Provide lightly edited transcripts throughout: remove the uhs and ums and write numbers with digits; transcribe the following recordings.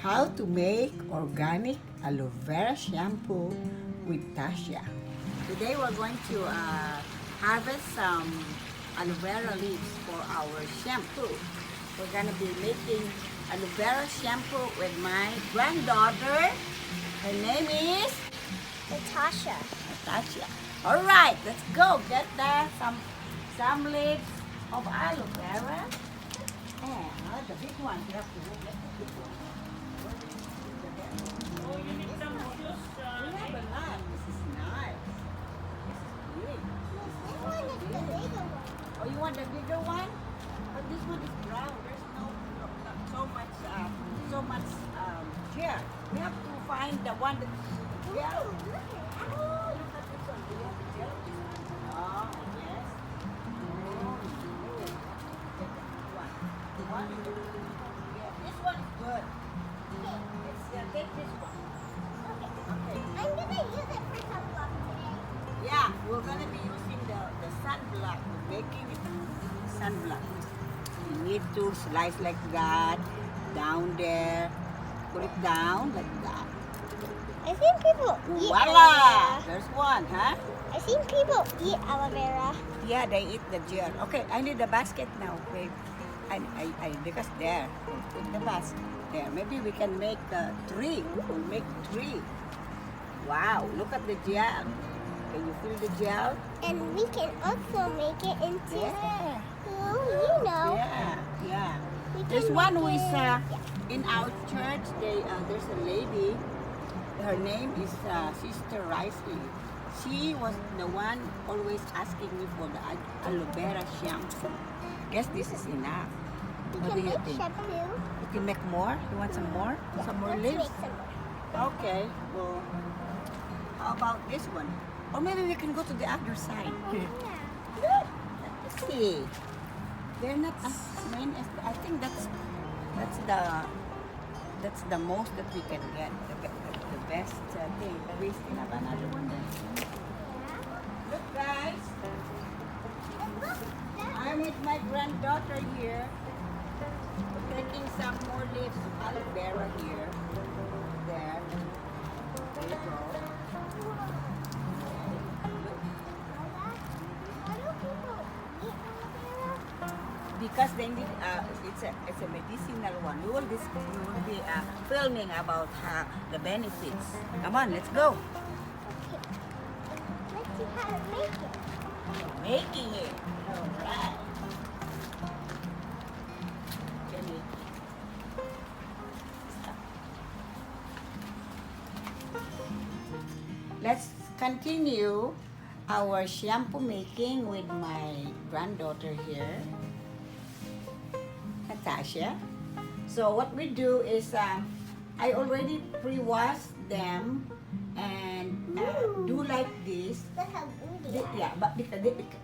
how to make organic aloe vera shampoo with Tasha. Today we're going to harvest some aloe vera leaves for our shampoo. We're going to be making aloe vera shampoo with my granddaughter. Her name is Natasha. Natasha. All right, let's go get some leaves of aloe vera. And the big one, you have to look at the big one. Oh, you need some juice. We have a lot. This is nice. This is big. This one is the bigger one. Oh, you want the bigger one? But this one is brown. There's not so much gel. We have to find the one that is gel. Ooh, look at that. Oh, look at this one. Do you have the gel? Oh, yes. Oh, good. The one. Yeah, this one is good. Let's take this one. Okay. I'm gonna use it for sunblock today. Yeah, we're gonna be using the sunblock. We're making it sunblock. You need to slice like that, down there. Put it down like that. I've seen people eat aloe Voila! vera. There's one, huh? I've seen people eat aloe vera. Yeah, they eat the gel. Okay, I need the basket now, babe. Because there, put the basket there. Maybe we can make the tree. We'll make tree. Wow, look at the gel. Can you feel the gel? And we can also make it into, Yeah. Yeah. We can There's one who make is it- in our church. There's a lady. Her name is Sister Risley. She was the one always asking me for the aloe vera shampoo. Guess this is enough. We What can do you make think? shampoo. You can make more? You want some more? Yeah, Some more let's leaves? make some more. Okay. Well, how about this one? Or maybe we can go to the other side. Yeah. Let's see. They're not as many as I think that's the most that we can get. The best thing. We still have another one there. Look, guys. I'm with my granddaughter here. We're taking some more leaves of aloe vera here. There. There you go. Why do people eat aloe vera? Because they need it's a medicinal one. We will be filming about the benefits. Come on, let's go. Okay. Let's see how to make it. Making it. All right. Jenny. Stop. Let's continue our shampoo making with my granddaughter here, Natasha. So what we do is I already pre-washed them and do like this. Look how good they are. Yeah, but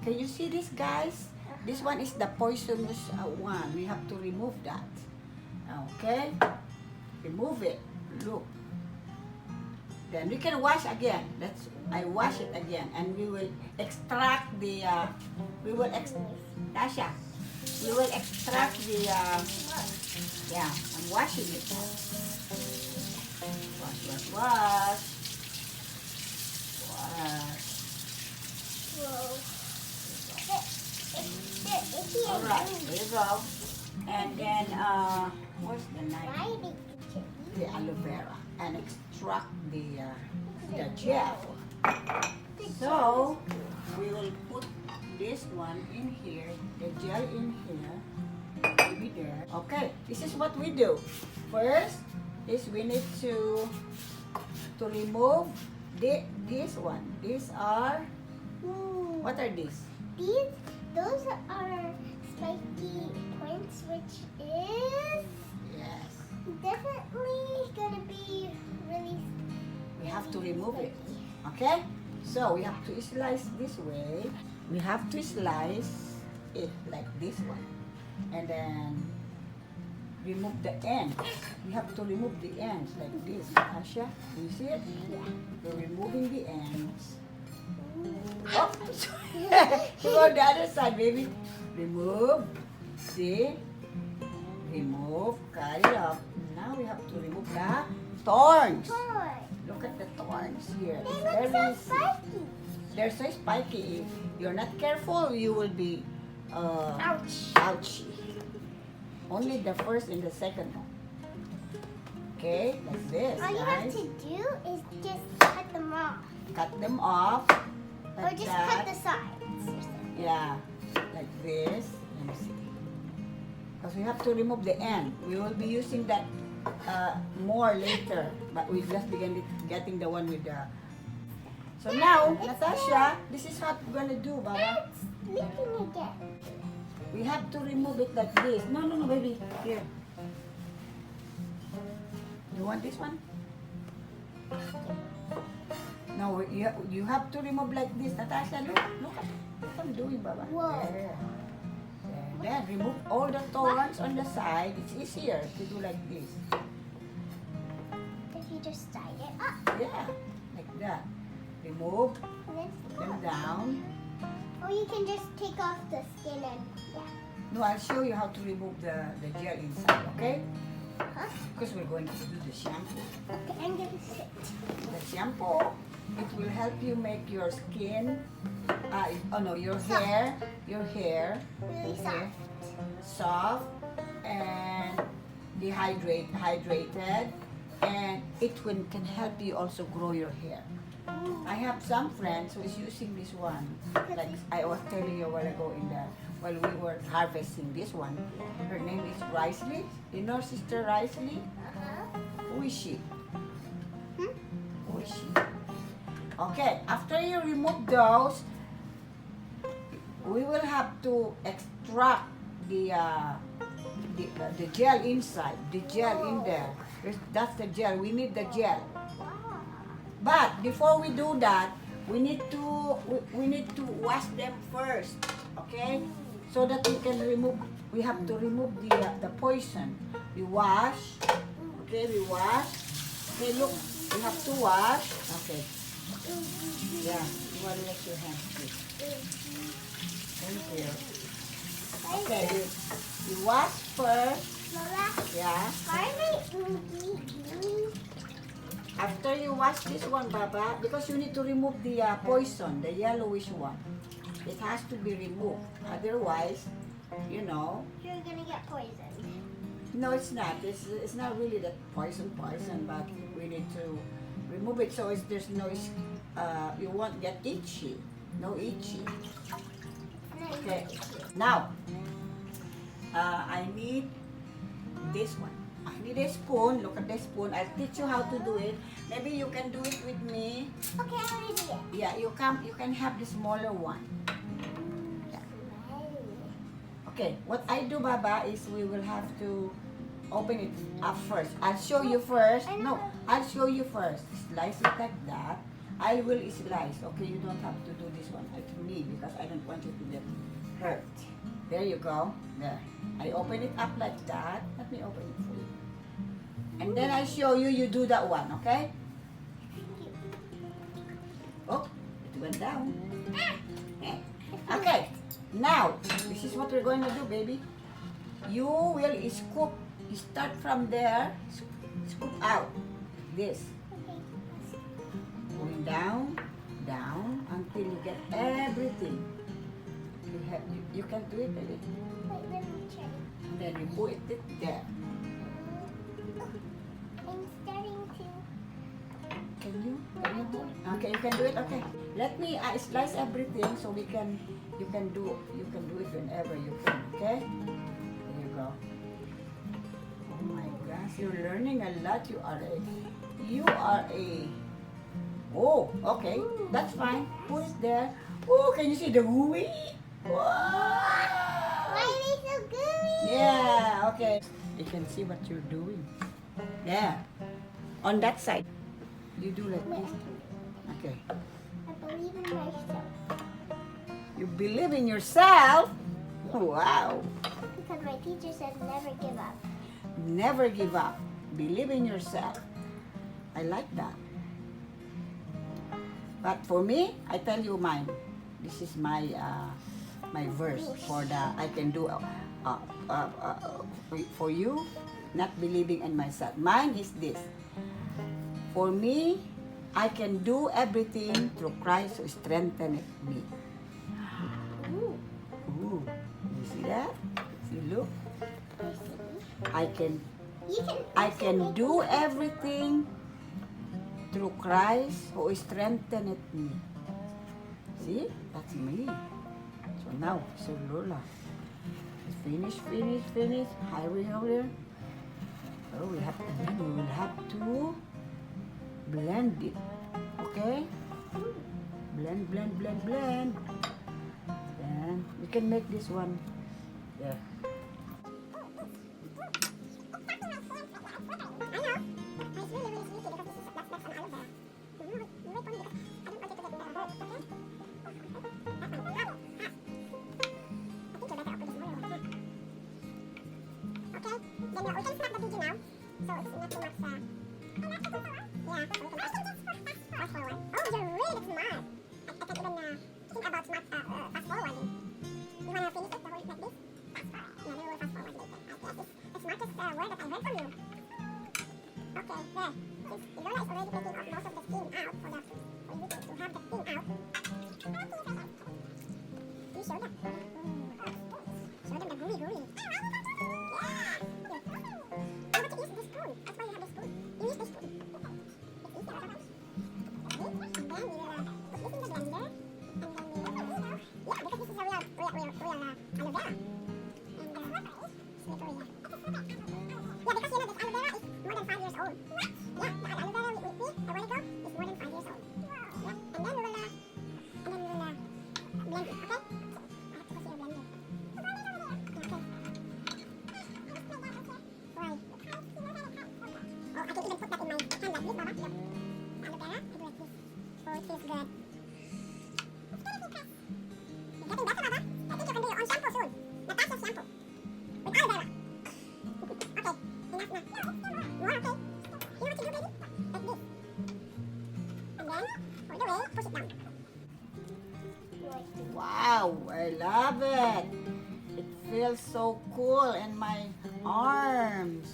can you see this, guys? This one is the poisonous one. We have to remove that. Okay, remove it. Look. Then we can wash again. I wash it again, and we will extract the. Tasha, we will extract the. Yeah, I'm washing it. Wash. Wash. Whoa. It's All right, there you go. And then, what's the knife? Riding The aloe vera, and extract the gel. So we will put this one in here, the gel in here, maybe there. Okay, this is what we do. First is we need to remove this one. These are, what are these? Those are spiky points, which is Yes. definitely gonna be really. We have to remove it. Okay? So we have to slice this way. We have to slice it like this one. And then remove the ends. We have to remove the ends like this. Asha, do you see it? Yeah. We're removing the ends. Oh, go the other side, baby. Remove. See? Remove. Cut it off. Now we have to remove the thorns. Four. Look at the thorns here. They It's look very so easy. spiky. They're so spiky. If you're not careful, you will be Ouch. ouchy. Only the first and the second one. Okay, like this, All you have guys. to do is just cut them off. Cut them off. Or Like just that. cut the sides. or something. Yeah, like this. Let me see. Because we have to remove the end. We will be using that more later. But we just began getting the one with the... So now, Natasha, this is what we're going to do, Baba. It's leaking again. We have to remove it like this. No, baby. Here. You want this one? No, you have to remove like this. Natasha, look at what I'm doing, Baba. Whoa. There. Then remove all the thorns on the side. It's easier to do like this. If you just side it up. Yeah, like that. Remove And then them down. Or you can just take off the skin and yeah. No, I'll show you how to remove the gel inside, okay? Huh? Because we're going to do the shampoo. Okay, I'm gonna sit. The shampoo, it will help you make your skin, your hair Really here, soft. soft and hydrated, and it can help you also grow your hair. I have some friends who is using this one, like I was telling you a while ago while we were harvesting this one. Her name is Risley. You know Sister Risley? Uh-huh. Who is she? Hmm? Who is she? Okay, after you remove those, we will have to extract the gel inside, the gel in there. That's the gel. We need the gel. But before we do that, we need to wash them first, okay? So that we can remove. We have to remove the poison. We wash, okay? We wash. Okay, look, we have to wash. Okay. Yeah, you want to wash your hands, please. Thank you. Okay, you wash first. Mama, Yeah. why am I doing? After you wash this one, Baba, because you need to remove the poison, the yellowish one. It has to be removed. Otherwise, You're gonna get poisoned. no, it's not. It's not really that poison, but we need to remove it so there's no, you won't get itchy. No itchy. Okay. Now, I need this one. I need a spoon. Look at the spoon. I'll teach you how to do it. Maybe you can do it with me. Okay, I want to do it. Yeah, you can have the smaller one. Okay, what I do, Baba, is we will have to open it up first. I'll show you first. No, I'll show you first. Slice it like that. I will slice. Okay, you don't have to do this one like me because I don't want you to get hurt. There you go. There. I open it up like that. Let me open it for you. And then I'll show you. You do that one, okay? Oh, it went down. Okay. Now, this is what we're going to do, baby. You will scoop. You start from there. Scoop out. This. Going down, down, until you get everything. You can do it, baby. Wait, let me check. And then you put it there. I'm starting to. Can you do it? Okay, you can do it. Okay. Let me slice everything so you can do it whenever you can. Okay. There you go. Oh my gosh, you're learning a lot. You are a. Oh, okay. That's fine. Put it there. Oh, can you see the gooey? Wow. Why are they so gooey? Yeah, okay. You can see what you're doing. Yeah. On that side. You do like this. Okay. I believe in myself. You believe in yourself? Wow. Because my teacher said never give up. Never give up. Believe in yourself. I like that. But for me, I tell you mine. This is my my verse for the I can do for you. not believing in myself. Mine is this. For me, I can do everything through Christ who strengtheneth me. Ooh. Ooh, you see that? See, look. I can You can. I can do everything through Christ who strengtheneth me. See? That's me. So now, so Lola. Finish. Hurry. Oh, we will have to blend it. Okay? Blend. And we can make this one. Yeah. I know. It's really, really sneaky because this is that's an aloe vera. You wait for me because I don't want it to get hurt, okay? That's fine. Hot. I think you're better off with the smaller one, huh? Okay, then we can snap the video now. So it's not too much, yeah, so we can fast forward. Oh, you're really smart. I can even think about smart fast forwarding. You wanna finish it the whole like this? Fast forward. Yeah, then we'll fast forward later. I guess it's the smartest word that I heard from you. Okay, there. Since Lola is already taking off most of the skin out for you to have the skin out. You show them. Show them the gooey. Yeah. Oh, but you use the spoon. That's why you have the spoon. You use the spoon. It's easier, right? And then we will put this in the blender. And then we will, yeah, because this is a real aloe vera. And slippery. Yeah, because you know this aloe vera is more than 5 years old. Yeah, the aloe vera with me a while ago is more than 5 years old. Yeah, and then we will blend it, okay? I have to go see a blender. Okay. Why? Oh, I can even put that in my hand like this, Mama. Look. The aloe vera, I do like this. Oh, it feels good. You're getting better, Mama. I think you can do your own shampoo soon. Natasha's shampoo. With aloe vera. Okay, enough na. More, okay. You know what you do, baby? Like this. And then, all the way, push it down. Wow, I love it. It feels so cool in my arms.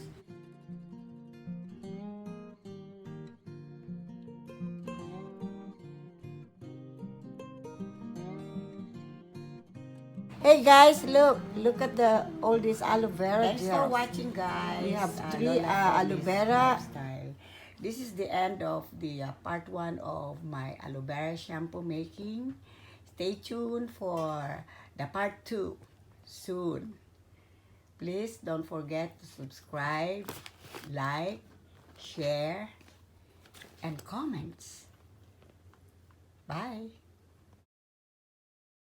Hey guys, look at all this aloe vera. Thanks for watching, guys. We have three Lola aloe Feliz vera. Lifestyle. This is the end of the part 1 of my aloe vera shampoo making. Stay tuned for the part 2 soon. Please don't forget to subscribe, like, share, and comments. Bye.